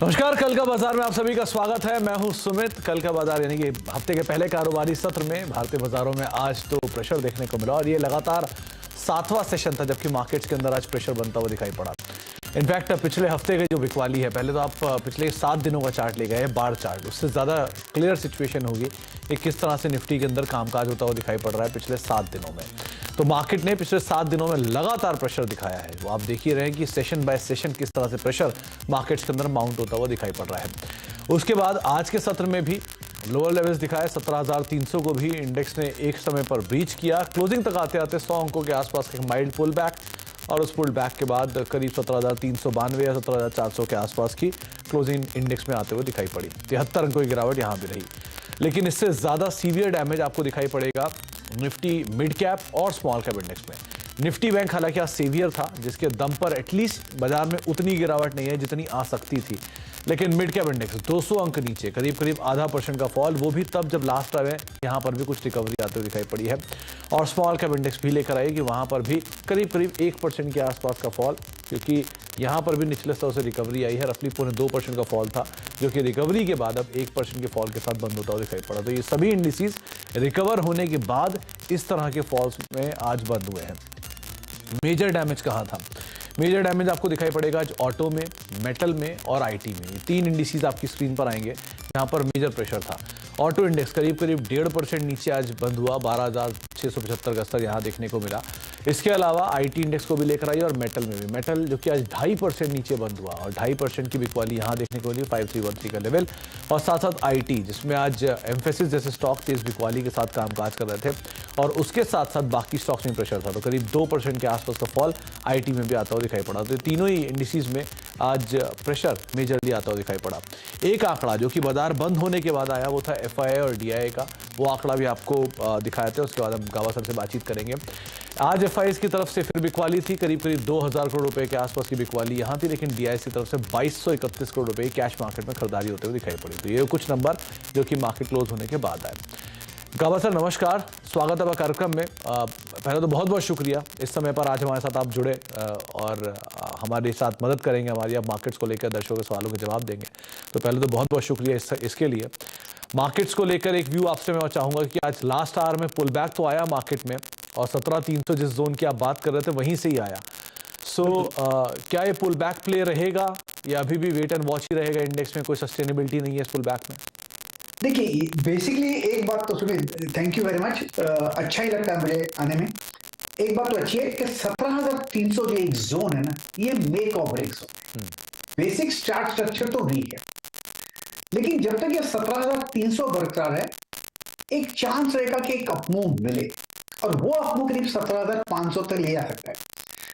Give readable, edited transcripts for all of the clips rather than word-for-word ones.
नमस्कार, कल का बाजार में आप सभी का स्वागत है। मैं हूं सुमित। कल का बाजार यानी कि हफ्ते के पहले कारोबारी सत्र में भारतीय बाजारों में आज तो प्रेशर देखने को मिला और ये लगातार 7वां सेशन था जबकि मार्केट्स के अंदर आज प्रेशर बनता हुआ दिखाई पड़ा। इनफैक्ट पिछले हफ्ते की जो बिकवाली है, पहले तो आप पिछले 7 दिनों का चार्ट ले गए, बार चार्ट, उससे ज़्यादा क्लियर सिचुएशन होगी कि किस तरह से निफ्टी के अंदर कामकाज होता हुआ दिखाई पड़ रहा है पिछले 7 दिनों में। तो मार्केट ने पिछले 7 दिनों में लगातार प्रेशर दिखाया है। वो आप देख ही रहे हैं कि सेशन बाय सेशन किस तरह से प्रेशर मार्केट्स के अंदर माउंट होता हुआ दिखाई पड़ रहा है। उसके बाद आज के सत्र में भी लोअर लेवल्स दिखाए। 17,300 को भी इंडेक्स ने एक समय पर ब्रीच किया। क्लोजिंग तक आते आते 100 अंकों के आसपास एक माइल्ड पुल बैक और उस पुल बैक के बाद करीब 17,392 या 17,400 के आसपास की क्लोजिंग इंडेक्स में आते हुए दिखाई पड़ी। 73 अंकों की गिरावट यहाँ भी रही, लेकिन इससे ज़्यादा सीवियर डैमेज आपको दिखाई पड़ेगा निफ्टी मिड कैप और स्मॉल कैप इंडेक्स में। निफ्टी बैंक हालांकि आज सेवियर था, जिसके दम पर एटलीस्ट बाजार में उतनी गिरावट नहीं है जितनी आ सकती थी, लेकिन मिड कैप इंडेक्स 200 अंक नीचे, करीब करीब 0.5% का फॉल, वो भी तब जब लास्ट टाइम है यहाँ पर भी कुछ रिकवरी आते हुए दिखाई पड़ी है। और स्मॉल कैप इंडेक्स भी लेकर आई कि वहाँ पर भी करीब करीब 1% के आसपास का फॉल, क्योंकि यहाँ पर भी निचले स्तर से रिकवरी आई है। रफली 2.5% का फॉल था, जो कि रिकवरी के बाद अब 1% के फॉल के साथ बंद होता हुआ दिखाई पड़ा। तो ये सभी इंडिसेस रिकवर होने के बाद इस तरह के फॉल्स में आज बंद हुए हैं। मेजर डैमेज कहाँ था? मेजर डैमेज आपको दिखाई पड़ेगा आज ऑटो में, मेटल में और आईटी में। ये 3 इंडिसेस आपकी स्क्रीन पर आएंगे जहाँ पर मेजर प्रेशर था। ऑटो इंडेक्स करीब करीब 1.5% नीचे आज बंद हुआ, 12,675 का स्तर यहाँ देखने को मिला। इसके अलावा आईटी इंडेक्स को भी लेकर आई और मेटल में भी, मेटल जो कि आज 2.5% नीचे बंद हुआ और 2.5% की बिकवाली यहाँ देखने को मिली, 5313 का लेवल। और साथ साथ आईटी, जिसमें आज एम्फेसिस जैसे स्टॉक तेज बिकवाली के साथ कामकाज कर रहे थे और उसके साथ साथ बाकी स्टॉक्स में प्रेशर था, तो करीब 2% के आसपास का फॉल आईटी में भी आता हुआ दिखाई पड़ा। तो तीनों ही इंडिसेस में आज प्रेशर मेजरली आता हुआ दिखाई पड़ा। एक आंकड़ा जो कि बाजार बंद होने के बाद आया वो था एफआईआई और डीआईआई का, वो आंकड़ा भी आपको दिखाए थे। उसके बाद हम गावा सर से बातचीत करेंगे। आज एफआईआई की तरफ से फिर बिकवाली थी, करीब करीब 2,000 करोड़ रुपए के आसपास की बिकवाली यहाँ थी, लेकिन डीआईआई की तरफ से 2,231 करोड़ रुपए कैश मार्केट में खरीदारी होते हुए दिखाई पड़ी। तो ये कुछ नंबर जो कि मार्केट क्लोज होने के बाद आए। गावा सर नमस्कार, स्वागत है कार्यक्रम में। पहले तो बहुत बहुत शुक्रिया इस समय पर आज हमारे साथ आप जुड़े और हमारे साथ मदद करेंगे, हमारी आप मार्केट्स को लेकर दर्शकों के सवालों के जवाब देंगे। तो पहले तो बहुत बहुत शुक्रिया इसके लिए। मार्केट्स को लेकर एक व्यू आपसे मैं चाहूँगा कि आज लास्ट आवर में पुल बैक तो आया मार्केट में और 17,300 जिस जोन की आप बात कर रहे थे वहीं से ही आया। क्या ये पुल बैक प्ले रहेगा या अभी भी वेट एंड वॉच ही रहेगा? इंडेक्स में कोई सस्टेनेबिलिटी नहीं है इस पुल बैक में? देखिए, बेसिकली एक बात तो सुनिए, थैंक यू वेरी मच, अच्छा ही लगता है मुझे आने में। एक बात तो अच्छी है कि 17,300 जो एक जोन है ना, ये मेक और break zone. Basic chart structure तो वीक है, लेकिन जब तक ये 17,300 बरकरार है, एक चांस रहेगा कि एक अपमूव मिले और वो अपमूव करीब 17,500 तक ले जा सकता है।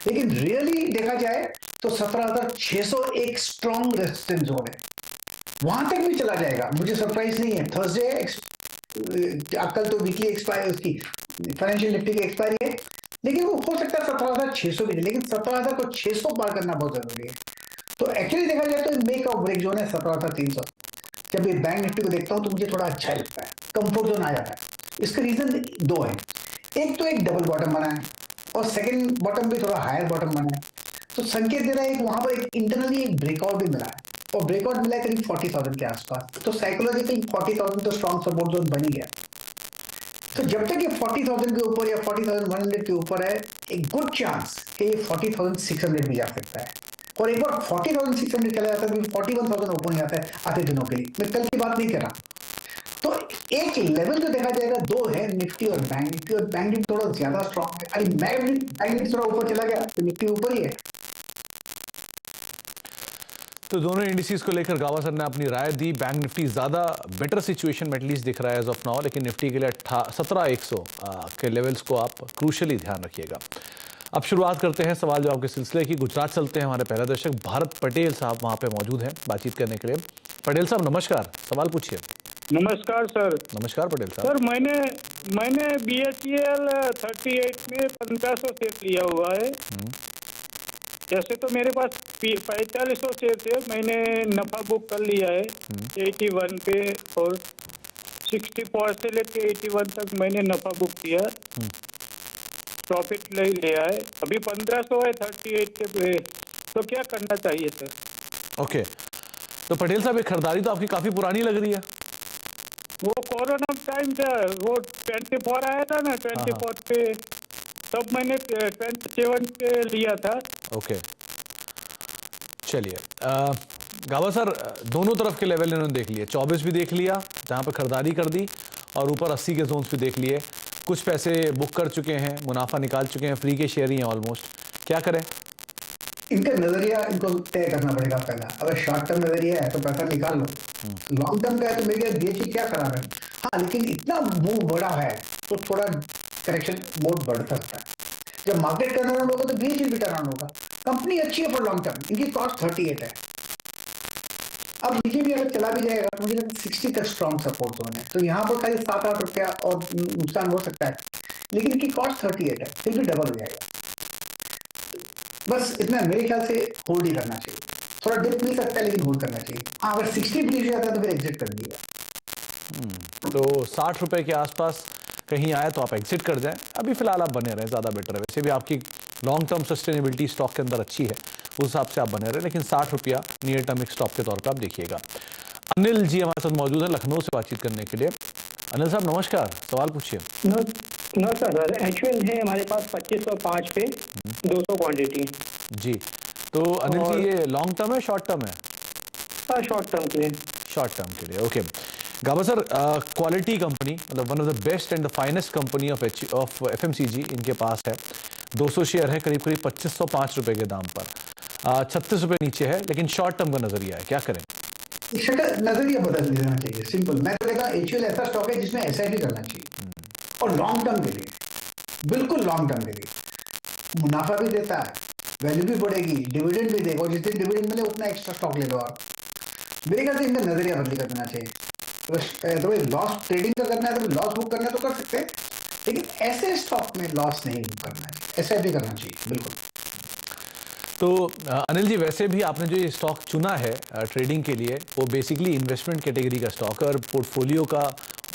लेकिन रियली देखा जाए तो 17,600 एक स्ट्रॉन्ग रेजिस्टेंस जोन है, वहां तक भी चला जाएगा, मुझे सरप्राइज नहीं है। थर्सडे कल तो वीकली एक्सपायरी उसकी फाइनेंशियल निफ्टी की एक्सपायरी है, लेकिन वो हो सकता है 17,600 भी, लेकिन 17,600 पार करना बहुत जरूरी है। तो एक्चुअली देखा जाए तो मेक और ब्रेक जोन है 17,300। जब ये बैंक निफ्टी को देखता हूं तो मुझे थोड़ा अच्छा लगता है, कंफर्ट जोन आ जाता है। इसका रीजन 2 है, एक तो एक डबल बॉटम बना है और सेकेंड बॉटम भी थोड़ा हायर बॉटम बना है, तो संकेत दे रहा है वहां पर एक इंटरनली एक ब्रेकआउट भी मिला है और ब्रेकआउट मिला है करीब 40,000 के आसपास। तो साइकोलॉजिकली 40,000 तो स्ट्रॉन्ग सपोर्ट जोन बन ही गया। तो जब तक ये 40,000 के ऊपर या 40,100 के ऊपर है, एक गुड चांस कि ये 40,600 भी जा सकता है। और एक बार 40,600 चला जाता है, 41,000 ओपन हो जाता है आधे दिनों के लिए। मैं कल की बात नहीं कर रहा। तो एक लेवल जो देखा जाएगा 2 है, निफ्टी और बैंक निफ्टी, और बैंक निफ्टी थोड़ा ज्यादा स्ट्रॉन्ग है। अरे बैंक निफ्टी थोड़ा ऊपर चला गया तो निफ्टी ऊपर ही है। तो दोनों इंडिसेस को लेकर गावा सर ने अपनी राय दी। बैंक निफ्टी ज़्यादा बेटर सिचुएशन में एटलीस्ट दिख रहा है एज ऑफ नाउ, लेकिन निफ्टी के लिए 17,100 के लेवल्स को आप क्रूशली ध्यान रखिएगा। अब शुरुआत करते हैं सवाल जवाब के सिलसिले की। गुजरात चलते हैं, हमारे पहला दर्शक भारत पटेल साहब वहाँ पे मौजूद हैं बातचीत करने के लिए। पटेल साहब नमस्कार, सवाल पूछिए। नमस्कार सर। नमस्कार पटेल साहब। सर मैंने BHEL 38 में 1500 शेयर लिया हुआ है। जैसे तो मेरे पास 4500 शेयर है, मैंने नफा बुक कर लिया है 81 पे और 64 से लेके 81 तक मैंने नफा बुक किया, प्रॉफिट ले लिया है। अभी 1500 है 38 पे, तो क्या करना चाहिए सर? ओके, तो पटेल साहब, ये खरीदारी तो आपकी काफी पुरानी लग रही है। वो कोरोना टाइम था, वो 24 आया था ना, 24 पे तब मैंने 27 पे लिया था। ओके, चलिए गाबा सर, दोनों तरफ के लेवल इन्होंने देख लिए, 24 भी देख लिया जहां पर खरीदारी कर दी, और ऊपर 80 के जोन्स भी देख लिए। कुछ पैसे बुक कर चुके हैं, मुनाफा निकाल चुके हैं, फ्री के शेयर ही हैं ऑलमोस्ट। क्या करें? इनका नजरिया इनको तय करना पड़ेगा पहला। अगर शॉर्ट टर्म नजरिया है तो पैसा निकाल लो, लॉन्ग टर्म का है तो मेरे बीएचई क्या खराब है। हाँ, लेकिन इतना मूव बड़ा है तो थोड़ा करेक्शन मोड बढ़ सकता है। जब मार्केट टर्न अराउंड होगा तो बीएचई भी टर्न अराउंड होगा। कंपनी अच्छी है फॉर लॉन्ग टर्म, इनकी कॉस्ट 38 है। अब नीचे भी अगर चला भी जाएगा तो मुझे लगता है 60 तक स्ट्रॉन्ग सपोर्ट जोन है, तो यहाँ पर खाली 7-8 रुपया और नुकसान हो सकता है, लेकिन इनकी कॉस्ट 38 है, फिर भी डबल हो जाएगा। बस इतना मेरे ख्याल से होल्ड ही करना चाहिए। थोड़ा डिप मिल सकता है लेकिन होल्ड करना चाहिए। हाँ, अगर 60 भी नीचे जाता है तो फिर एग्जिट कर दिएगा। तो 60 रुपए के आसपास कहीं आए तो आप एग्जिट कर जाएं। अभी फिलहाल आप बने रहें, ज़्यादा बेटर है। वैसे भी आपकी लॉन्ग टर्म सस्टेनेबिलिटी स्टॉक के अंदर अच्छी है, उस हिसाब से आप बने रहें, लेकिन 60 रुपया नियर टर्म एक स्टॉक के तौर पर आप देखिएगा। अनिल जी हमारे साथ मौजूद है लखनऊ से बातचीत करने के लिए। अनिल साहब नमस्कार, सवाल पूछिए। नमस्कार सर, एक्चुअल है हमारे पास 2505 पे 200 क्वांटिटी जी। तो अनिल जी, ये लॉन्ग टर्म है शॉर्ट टर्म है? शॉर्ट टर्म के लिए। शॉर्ट टर्म के लिए, ओके। गाबा सर, क्वालिटी कंपनी, मतलब one of the best and the finest company of FMCG इनके पास है। 200 शेयर है, करीब करीब 2505 रुपए के दाम पर, 36 रुपए नीचे है, लेकिन शॉर्ट टर्म का नजरिया है, क्या करें? नजरिया बदल देना चाहिए, सिंपल। मैं तो कहता एचयूएल ऐसा स्टॉक है जिसमें एसआईपी करना चाहिए, और लॉन्ग टर्म के लिए, बिल्कुल लॉन्ग टर्म के लिए। मुनाफा भी देता है, वैल्यू भी बढ़ेगी, डिविडेंड भी देगा, और जिस दिन डिविडेंड मिले उतना एक्स्ट्रा स्टॉक ले लो आप। मेरे ख्याल से इनका नजरिया बदली कर देना चाहिए। तो लॉस ट्रेडिंग का करना है तो लॉस बुक करना है तो कर सकते हैं, लेकिन ऐसे स्टॉक में लॉस नहीं बुक करना है, एसआईपी करना चाहिए, बिल्कुल। तो अनिल जी, वैसे भी आपने जो ये स्टॉक चुना है ट्रेडिंग के लिए, वो बेसिकली इन्वेस्टमेंट कैटेगरी का स्टॉक है और पोर्टफोलियो का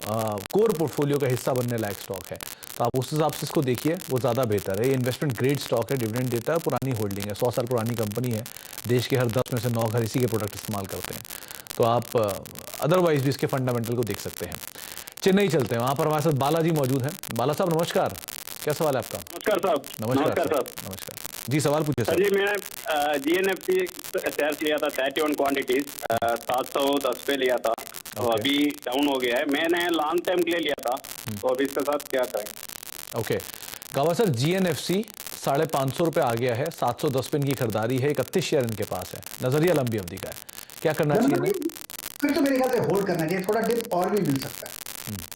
कोर पोर्टफोलियो का हिस्सा बनने लायक स्टॉक है। तो आप उस हिसाब से इसको देखिए, वो ज़्यादा बेहतर है। ये इन्वेस्टमेंट ग्रेड स्टॉक है, डिविडेंड देता है, पुरानी होल्डिंग है, 100 साल पुरानी कंपनी है, देश के हर 10 में से 9 घर इसी के प्रोडक्ट इस्तेमाल करते हैं। तो आप अदरवाइज भी इसके फंडामेंटल को देख सकते हैं। चेन्नई चलते हैं, वहाँ पर हमारे साथ बालाजी मौजूद हैं। बाला साहब नमस्कार, क्या सवाल है आपका? नमस्कार साहब। नमस्कार साहब। नमस्कार जी, सवाल पूछिए सर। जी, मैंने जीएनएफसी शेयर लिया था 31 क्वांटिटीज, 710 पे लिया था, तो अभी डाउन हो गया है। मैंने लॉन्ग टर्म के लिए लिया था, तो अभी इसके साथ क्या करें? ओके गावा सर, जीएनएफसी 550 रुपए आ गया है, 710 पे इनकी खरीदारी है, 31 शेयर इनके पास है, नजरिया लंबी अवधि का है, क्या करना चाहिए? फिर तो मेरे ख्याल से होल्ड करना चाहिए, थोड़ा डिप और भी मिल सकता है,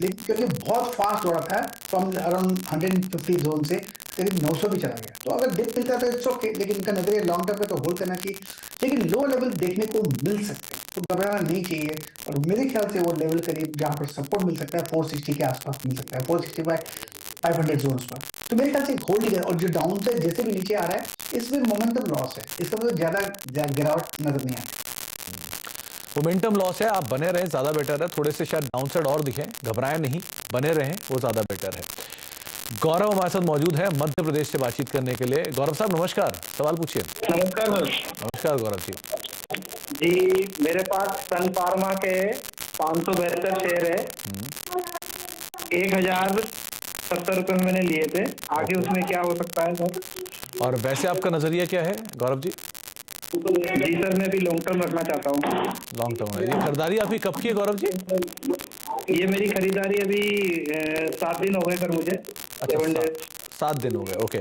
लेकिन क्योंकि बहुत फास्ट दौड़ा था, फ्रॉम अराउंड 150 जोन से करीब 900 भी चला गया, तो अगर डिप मिलता है तो इट्स ओके, लेकिन इनका नजरिया लॉन्ग टर्म पे तो होल्ड करना चाहिए। लेकिन लो लेवल देखने को मिल सकते हैं तो घबराना नहीं चाहिए, और मेरे ख्याल से वो लेवल करीब जहाँ पर सपोर्ट मिल सकता है 460 के आसपास मिल सकता है, 465-500 जोन पर। तो मेरे ख्याल से होल्ड ही है, और जो डाउन से जैसे भी नीचे आ रहा है इसमें मोमेंटम लॉस है, इसका मतलब ज्यादा गिरावट नजर नहीं आती। मोमेंटम लॉस है, आप बने रहें, ज्यादा बेटर है। थोड़े से शायद डाउन साइड और दिखें, घबराएं नहीं, बने रहें, वो ज्यादा बेटर है। गौरव हमारे साथ मौजूद है मध्य प्रदेश से बातचीत करने के लिए। गौरव साहब नमस्कार, सवाल पूछिए। नमस्कार सर। नमस्कार गौरव जी। जी, मेरे पास सन फार्मा के 572 शेयर है, 1070 रुपए में मैंने लिए थे, आगे उसमें क्या हो सकता है सर? और वैसे आपका नजरिया क्या है गौरव जी? जी सर, मैं भी लॉन्ग टर्म रखना चाहता हूँ। लॉन्ग टर्म है। ये खरीदारी आपकी कब की है गौरव जी? ये मेरी खरीदारी अभी 7 दिन हो गए सर मुझे। अच्छा, 7 दिन हो गए, ओके।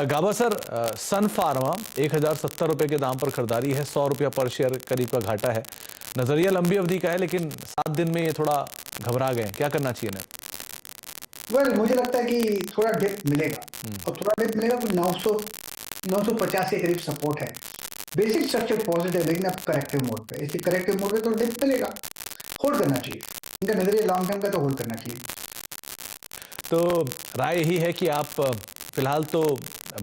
गाबा सर, सन फार्मा 1070 रुपए के दाम पर खरीदारी है, 100 रुपया पर शेयर करीब का घाटा है, नजरिया लंबी अवधि का है, लेकिन 7 दिन में ये थोड़ा घबरा गए, क्या करना चाहिए ना? मुझे लगता है कि थोड़ा डिप मिलेगा, और थोड़ा डिप मिलेगा, 950 के करीब सपोर्ट है। बेसिक स्ट्रक्चर पॉजिटिव, लेकिन अब करेक्टिव मोड पे, इसलिए करेक्टिव मोड पे तो डिप मिलेगा, होल्ड करना चाहिए। इनका नजरिया लॉन्ग टर्म का तो होल्ड करना चाहिए। तो राय यही है कि आप फिलहाल तो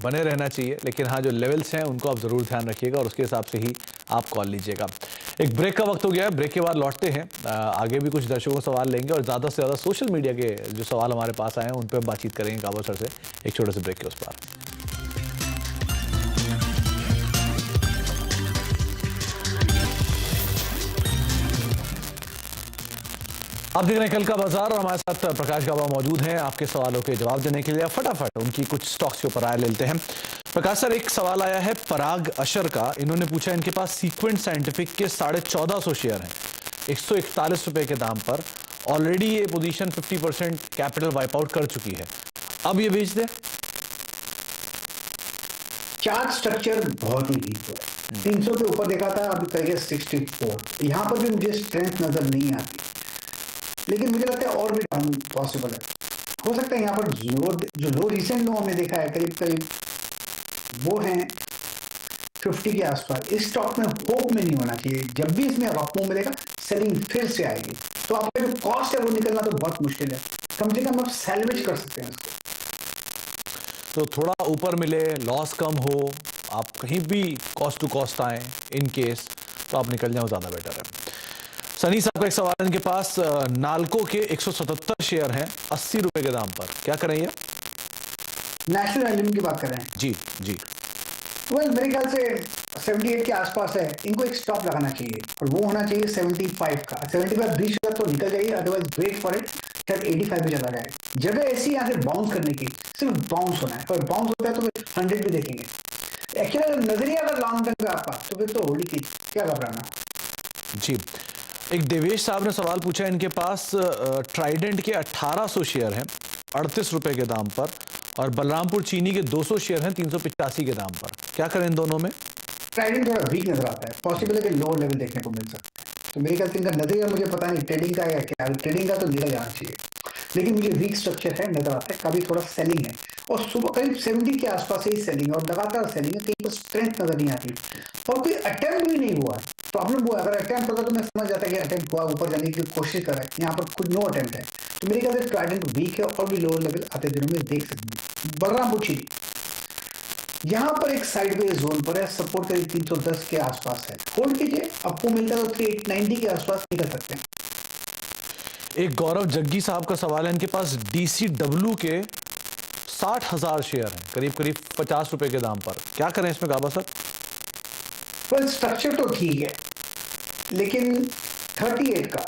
बने रहना चाहिए, लेकिन हाँ, जो लेवल्स हैं उनको आप ज़रूर ध्यान रखिएगा और उसके हिसाब से ही आप कॉल लीजिएगा। एक ब्रेक का वक्त हो गया है, ब्रेक के बाद लौटते हैं, आगे भी कुछ दर्शकों सवाल लेंगे और ज़्यादा से ज़्यादा सोशल मीडिया के जो सवाल हमारे पास आए हैं उन पर बातचीत करेंगे गाबा सर से, एक छोटे से ब्रेक के उस पार। आप देख रहे हैं कल का बाजार और हमारे साथ प्रकाश गाबा मौजूद हैं आपके सवालों के जवाब देने के लिए। फटाफट उनकी कुछ स्टॉक्स के ऊपर राय लेते हैं। प्रकाश सर, एक सवाल आया है पराग अशर का। इन्होंने पूछा इनके पास सीक्वेंट साइंटिफिक के 1450 शेयर हैं 141 रुपए के दाम पर। ऑलरेडी ये पोजीशन 50% कैपिटल वाइप आउट कर चुकी है, अब ये बेच दे? चार्ट स्ट्रक्चर बहुत ही वीक हुआ है। 300 के ऊपर देखा था, अभी करेगा 64। यहाँ पर भी मुझे स्ट्रेंथ नजर नहीं आती, लेकिन मुझे लगता है और भी डाउन पॉसिबल है। हो सकता है यहाँ पर जो लो रिसेंट लो हमने देखा है करीब करीब वो है 50 के आसपास। इस स्टॉक में होप में नहीं होना चाहिए। जब भी इसमें अप मूव मिलेगा सेलिंग फिर से आएगी, तो आपका जो कॉस्ट है वो निकलना तो बहुत मुश्किल है। कम से कम आप सैल्वेज कर सकते हैं उसको। तो थोड़ा ऊपर मिले, लॉस कम हो, आप कहीं भी कॉस्ट टू कॉस्ट आए इन केस, तो आप निकल जाओ, ज़्यादा बेटर है। सनी साहब का एक सवाल है, इनके पास नाल्को के 177 शेयर हैं 80 रुपए के दाम पर, क्या करें ये? नेशनल एल्यूम की बात कर रहे हैं? जी जी। मेरे ख्याल से 78 के आसपास है, इनको एक स्टॉप लगाना चाहिए और वो होना चाहिए 75 का। 75 बीच तो निकल जाइए, अदरवाइज वेट फॉर इट, शायद 85 में चला जाए। जगह ऐसी यहाँ से बाउंस करने की, सिर्फ बाउंस होना है। और बाउंस होता है तो फिर 100 भी देखेंगे। एक्चुअली नजरिया अगर लॉन्ग टर्म का आपका, तो फिर तो होल्ड की क्या घबराना। जी, एक देवेश साहब ने सवाल पूछा, इनके पास ट्राइडेंट के 1800 शेयर हैं 38 रुपए के दाम पर, और बलरामपुर चीनी के 200 शेयर हैं 385 के दाम पर, क्या करें इन दोनों में? ट्राइडेंट थोड़ा वीक नजर आता है, पॉसिबल है कि लोअर लेवल देखने को मिल सकता है। तो मेरे ख्याल से इनका नजरिया, मुझे पता नहीं ट्रेडिंग का या क्या, ट्रेडिंग का तो निकल जाना चाहिए, लेकिन मुझे वीक स्ट्रक्चर है नजर आता है। कभी थोड़ा सेलिंग है और सुबह करीब 70 के आसपास ही सेलिंग है और लगातार सेलिंग है, कहीं पर स्ट्रेंथ नजर नहीं आती और कोई अटेम्प्ट भी नहीं हुआ है। प्रॉब्लम हुआ, अगर अटेम्प्ट होता तो मैं समझ जाता कि अटेम्प्ट हुआ, ऊपर जाने की कोशिश कर रहा है। यहाँ पर खुद नो अटेम्प्ट है, तो मेरे ख्याल से ट्राइडेंट वीक है और भी लोअर लेवल आते दिनों में देख सकते हैं। बलरामपुर चीनी यहाँ पर एक साइडवेज जोन पर है, सपोर्ट करीब 310 के आसपास है, होल्ड कीजिए। आपको मिलता है तो 390 के आसपास निकल सकते हैं। एक गौरव जग्गी साहब का सवाल है, इनके पास DCW के 60,000 शेयर हैं करीब करीब 50 रुपए के दाम पर, क्या करें इसमें गाबा सर? वेल, स्ट्रक्चर तो ठीक है, लेकिन 38 का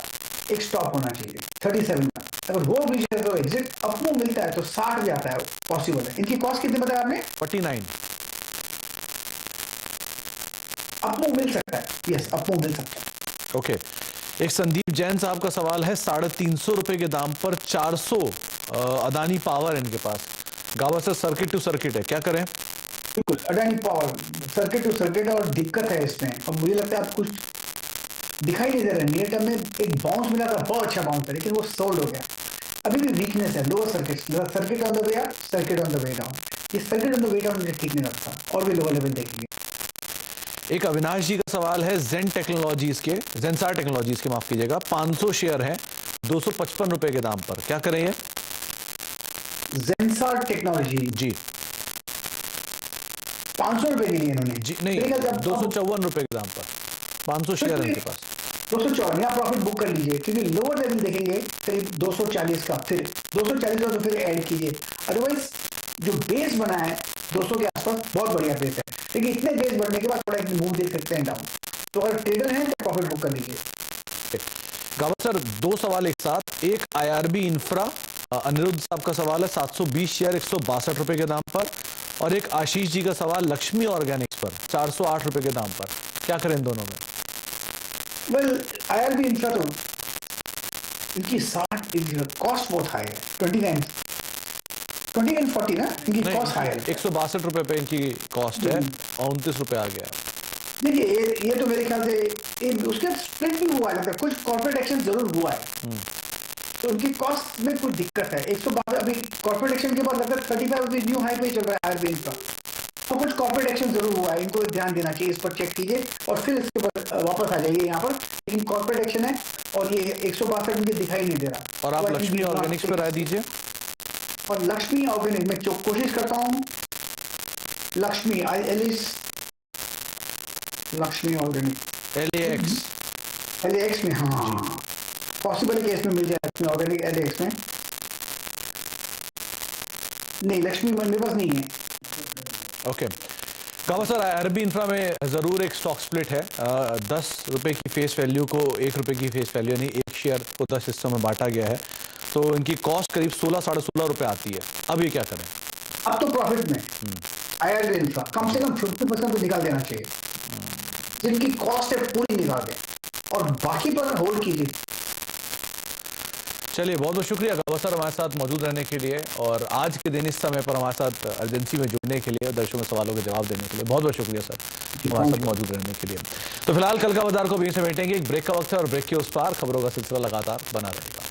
एक स्टॉप होना चाहिए, 37 का। अगर वो भी तो एग्जिट अपमूव मिलता है तो 60 जाता है, पॉसिबल है। इनकी कॉस्ट कितने बताया आपने? 49। अपमूव मिल सकता है, यस अपमूव मिल सकता है। ओके। एक संदीप जैन साहब का सवाल है, 350 रुपए के दाम पर 400 अदानी पावर इनके पास, गावा सर सर्किट टू सर्किट है, क्या करें? बिल्कुल, Adani power circuit to circuit और दिक्कत है इसमें, और मुझे लगता है आप कुछ दिखाई नहीं दे रहा है। नियर टर्म में एक बाउंस मिला था, बहुत अच्छा बाउंस था, लेकिन वो सोल्ड हो गया। अभी भी वीकनेस है lower circuit, circuit on the way up, circuit on the way down. ये circuit on the way down मुझे ठीक नहीं लगता, और भी लोअर लेवल देखेंगे। एक अविनाश जी का सवाल है, जेंसार टेक्नोलॉजीज के माफ कीजिएगा, 500 शेयर हैं 255 रुपए के दाम पर, क्या करें ये? जेंसार टेक्नोलॉजी जी 500 रुपए के लिए इन्होंने जी नहीं, 254 रुपए के दाम पर 500 शेयर है इनके पास। 254 यहाँ प्रॉफिट बुक कर लीजिए, क्योंकि लोअर लेवल देखेंगे करीब 240 का, फिर 240 का तो फिर ऐड कीजिए। अदरवाइज जो बेस बना है 200 के आसपास बहुत बढ़िया बेस है, लेकिन इतने बेस बढ़ने के बाद थोड़ा एक मूव देख सकते हैं डाउन। तो अगर ट्रेडर हैं तो प्रॉफिट बुक कर लीजिए। गावा सर, 2 सवाल एक साथ। एक IRB इंफ्रा, अनिरुद्ध साहब का सवाल है 720 शेयर 162 रुपए के दाम पर, और एक आशीष जी का सवाल लक्ष्मी ऑर्गेनिक्स पर 408 रुपए के दाम पर, क्या करें इन दोनों में? वेल, IRB इंफ्रा तो इनकी 60 कॉस्ट बहुत हाई है, 2940 ना इनकी कॉस्ट हाई है। 162 रुपए पे इनकी कॉस्ट है और 29 रुपए आ गया। देखिए ये तो मेरे ख्याल से उसके स्प्लिट भी हुआ है, कुछ कॉर्पोरेट एक्शन जरूर हुआ है, तो उनकी कॉस्ट में कुछ दिक्कत है। 112 अभी कॉर्पोरेट एक्शन के बाद लगभग 35 रुपये न्यू हाई पे चल रहा है IRB का, तो कुछ कॉर्पोरेट एक्शन जरूर हुआ है, इनको ध्यान देना चाहिए, इस पर चेक कीजिए और फिर इसके बाद वापस आ जाइए यहाँ पर। लेकिन कॉर्पोरेट एक्शन है और ये 162 मुझे दिखाई नहीं दे रहा। और आप लक्ष्मी ऑर्गेनिक्स पर राय दीजिए। और लक्ष्मी ऑर्गेनिक में कोशिश करता हूँ, लक्ष्मी लक्ष्मी ऑर्गेनिक LAX में, हाँ पॉसिबल केस में मिल जाए लक्ष्मी ऑर्गेनिक LAX में। नहीं, लक्ष्मी मेरे पास नहीं है। ओके। गावा सर, आरबी इंफ्रा में जरूर एक स्टॉक स्प्लिट है। 10 रुपए की फेस वैल्यू को 1 रुपए की फेस वैल्यू यानी एक शेयर को 10 हिस्सों में बांटा गया है, तो इनकी कॉस्ट करीब 16 साढ़े 16 रुपए आती है। अब ये क्या करें? अब तो प्रॉफिट में आरबी इंफ्रा कम से कम 50% तो निकाल देना चाहिए, जिनकी कॉस्ट है पूरी निकाल दें और बाकी पर होल्ड कीजिए। चलिए, बहुत बहुत शुक्रिया गावा सर हमारे साथ मौजूद रहने के लिए और आज के दिन इस समय पर हमारे साथ अर्जेंसी में जुड़ने के लिए और दर्शकों के सवालों के जवाब देने के लिए बहुत बहुत शुक्रिया सर हमारे साथ मौजूद रहने के लिए। तो फिलहाल कल का बाजार को भी समेटेंगे। एक ब्रेक का वक्त है और ब्रेक के उस पार खबरों का सिलसिला लगातार बना रहेगा।